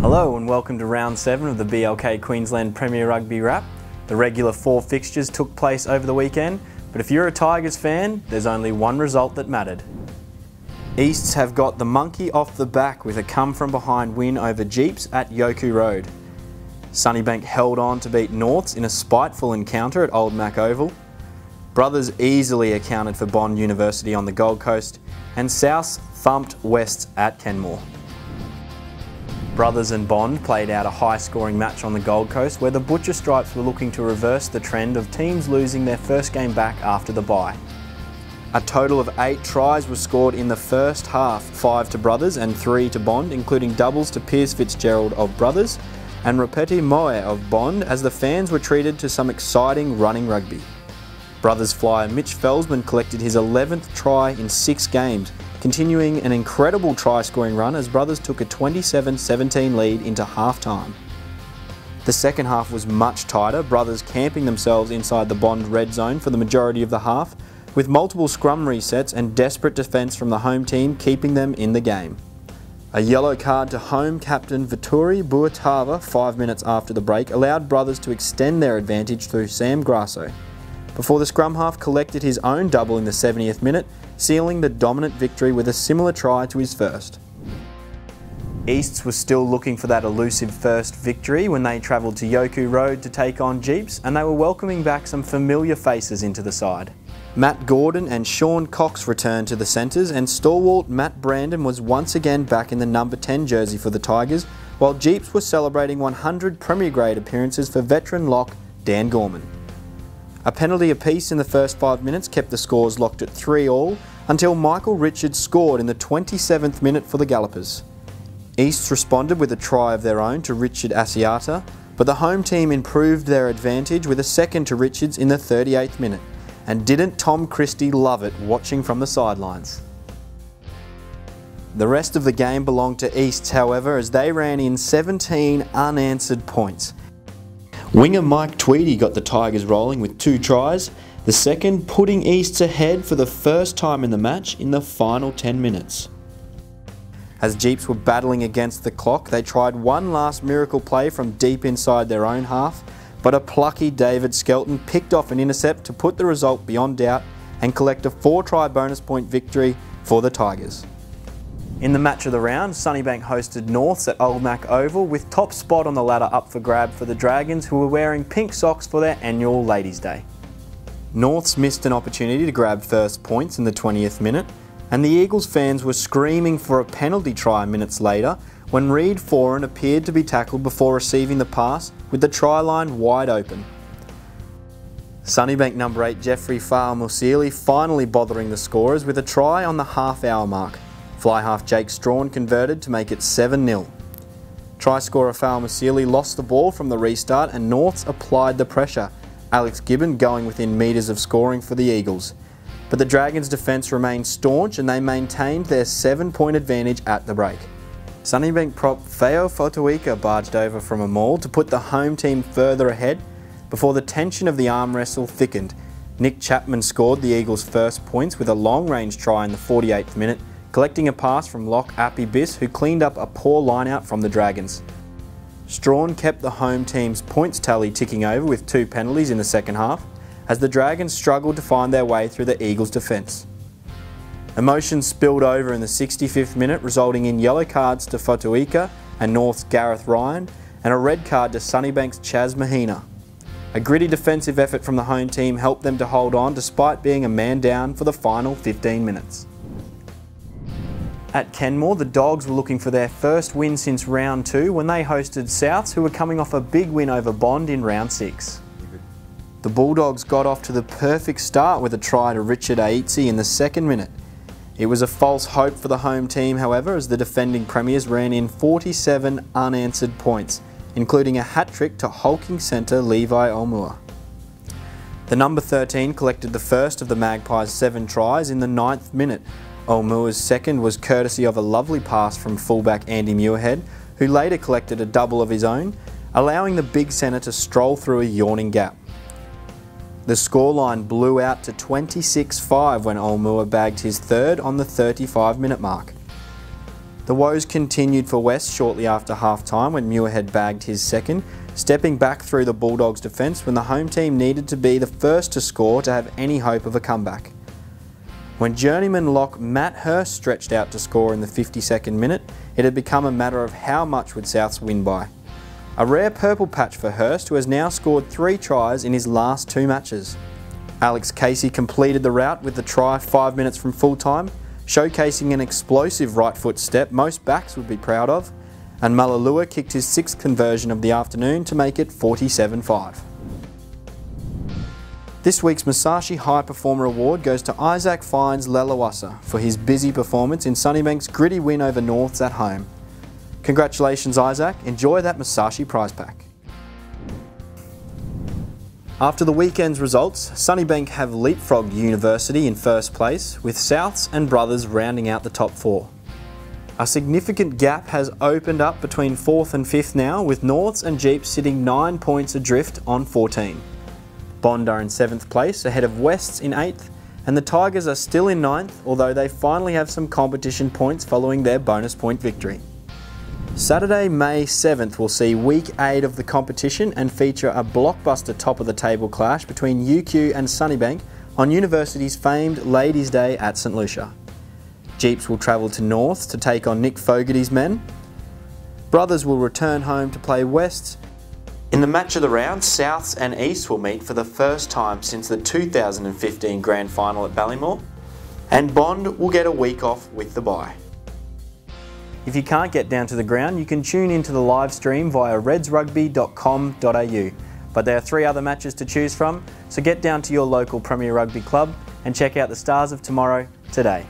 Hello and welcome to round 7 of the BLK Queensland Premier Rugby Wrap. The regular 4 fixtures took place over the weekend, but if you're a Tigers fan, there's only one result that mattered. Easts have got the monkey off the back with a come-from-behind win over Jeeps at Yoku Road. Sunnybank held on to beat Norths in a spiteful encounter at Old Mac Oval. Brothers easily accounted for Bond University on the Gold Coast, and Souths thumped Wests at Kenmore. Brothers and Bond played out a high-scoring match on the Gold Coast where the Butcher Stripes were looking to reverse the trend of teams losing their first game back after the bye. A total of 8 tries were scored in the first half, 5 to Brothers and 3 to Bond, including doubles to Piers Fitzgerald of Brothers and Repeti Moe of Bond, as the fans were treated to some exciting running rugby. Brothers flyer Mitch Felsman collected his 11th try in 6 games, continuing an incredible try-scoring run as Brothers took a 27-17 lead into half-time. The second half was much tighter, Brothers camping themselves inside the Bond red zone for the majority of the half, with multiple scrum resets and desperate defence from the home team keeping them in the game. A yellow card to home captain Vittori Buatava 5 minutes after the break allowed Brothers to extend their advantage through Sam Grasso, before the scrum half collected his own double in the 70th minute, sealing the dominant victory with a similar try to his first. Easts was still looking for that elusive first victory when they travelled to Yoku Road to take on Jeeps, and they were welcoming back some familiar faces into the side. Matt Gordon and Sean Cox returned to the centres, and stalwart Matt Brandon was once again back in the number 10 jersey for the Tigers, while Jeeps were celebrating 100 Premier Grade appearances for veteran lock Dan Gorman. A penalty apiece in the first 5 minutes kept the scores locked at 3-all until Michael Richards scored in the 27th minute for the Gallopers. Easts responded with a try of their own to Richard Asiata, but the home team improved their advantage with a second to Richards in the 38th minute. And didn't Tom Christie love it watching from the sidelines? The rest of the game belonged to Easts, however, as they ran in 17 unanswered points. Winger Mike Tweedy got the Tigers rolling with 2 tries, the second putting Easts ahead for the first time in the match in the final 10 minutes. As Jeeps were battling against the clock, they tried one last miracle play from deep inside their own half, but a plucky David Skelton picked off an intercept to put the result beyond doubt and collect a 4-try bonus point victory for the Tigers. In the match of the round, Sunnybank hosted Norths at Old Mac Oval with top spot on the ladder up for grab for the Dragons, who were wearing pink socks for their annual Ladies' Day. Norths missed an opportunity to grab first points in the 20th minute, and the Eagles fans were screaming for a penalty try minutes later when Reid Foran appeared to be tackled before receiving the pass with the try line wide open. Sunnybank number 8 Jeffrey Fa'amusili finally bothering the scorers with a try on the half-hour mark. Fly half Jake Strawn converted to make it 7-0. Try scorer Fa'amusili lost the ball from the restart and Norths applied the pressure, Alex Gibbon going within metres of scoring for the Eagles. But the Dragons' defence remained staunch and they maintained their 7-point advantage at the break. Sunnybank prop Feo Fotuika barged over from a maul to put the home team further ahead before the tension of the arm wrestle thickened. Nick Chapman scored the Eagles' first points with a long-range try in the 48th minute, collecting a pass from lock Appy Biss, who cleaned up a poor line-out from the Dragons. Strawn kept the home team's points tally ticking over with 2 penalties in the second half, as the Dragons struggled to find their way through the Eagles' defence. Emotions spilled over in the 65th minute, resulting in yellow cards to Fotuika and North's Gareth Ryan, and a red card to Sunnybank's Chaz Mahina. A gritty defensive effort from the home team helped them to hold on despite being a man down for the final 15 minutes. At Kenmore, the Dogs were looking for their first win since round 2 when they hosted Souths, who were coming off a big win over Bond in round 6. The Bulldogs got off to the perfect start with a try to Richard Aitzi in the 2nd minute. It was a false hope for the home team, however, as the defending premiers ran in 47 unanswered points, including a hat-trick to hulking centre Levi Olmua. The number 13 collected the first of the Magpies' 7 tries in the 9th minute. Olmua's second was courtesy of a lovely pass from fullback Andy Muirhead, who later collected a double of his own, allowing the big centre to stroll through a yawning gap. The scoreline blew out to 26-5 when Olmua bagged his third on the 35-minute mark. The woes continued for West shortly after half-time when Muirhead bagged his second, stepping back through the Bulldogs' defence when the home team needed to be the first to score to have any hope of a comeback. When journeyman lock Matt Hurst stretched out to score in the 52nd minute, it had become a matter of how much would Souths win by. A rare purple patch for Hurst, who has now scored 3 tries in his last 2 matches. Alex Casey completed the rout with the try 5 minutes from full-time, showcasing an explosive right foot step most backs would be proud of, and Malalua kicked his 6th conversion of the afternoon to make it 47-5. This week's Musashi High Performer Award goes to Isaac Fines Lelawasa for his busy performance in Sunnybank's gritty win over Norths at home. Congratulations Isaac, enjoy that Musashi prize pack. After the weekend's results, Sunnybank have leapfrogged University in first place, with Souths and Brothers rounding out the top 4. A significant gap has opened up between 4th and 5th now, with Norths and Jeeps sitting 9 points adrift on 14. Bond are in 7th place, ahead of Wests in 8th, and the Tigers are still in 9th, although they finally have some competition points following their bonus point victory. Saturday, May 7th will see week 8 of the competition and feature a blockbuster top-of-the-table clash between UQ and Sunnybank on University's famed Ladies' Day at St Lucia. Jeeps will travel to North to take on Nick Fogarty's men. Brothers will return home to play Wests. In the match of the round, Souths and East will meet for the first time since the 2015 Grand Final at Ballymore, and Bond will get a week off with the bye. If you can't get down to the ground, you can tune into the live stream via redsrugby.com.au. But there are 3 other matches to choose from, so get down to your local Premier Rugby club and check out the Stars of Tomorrow today.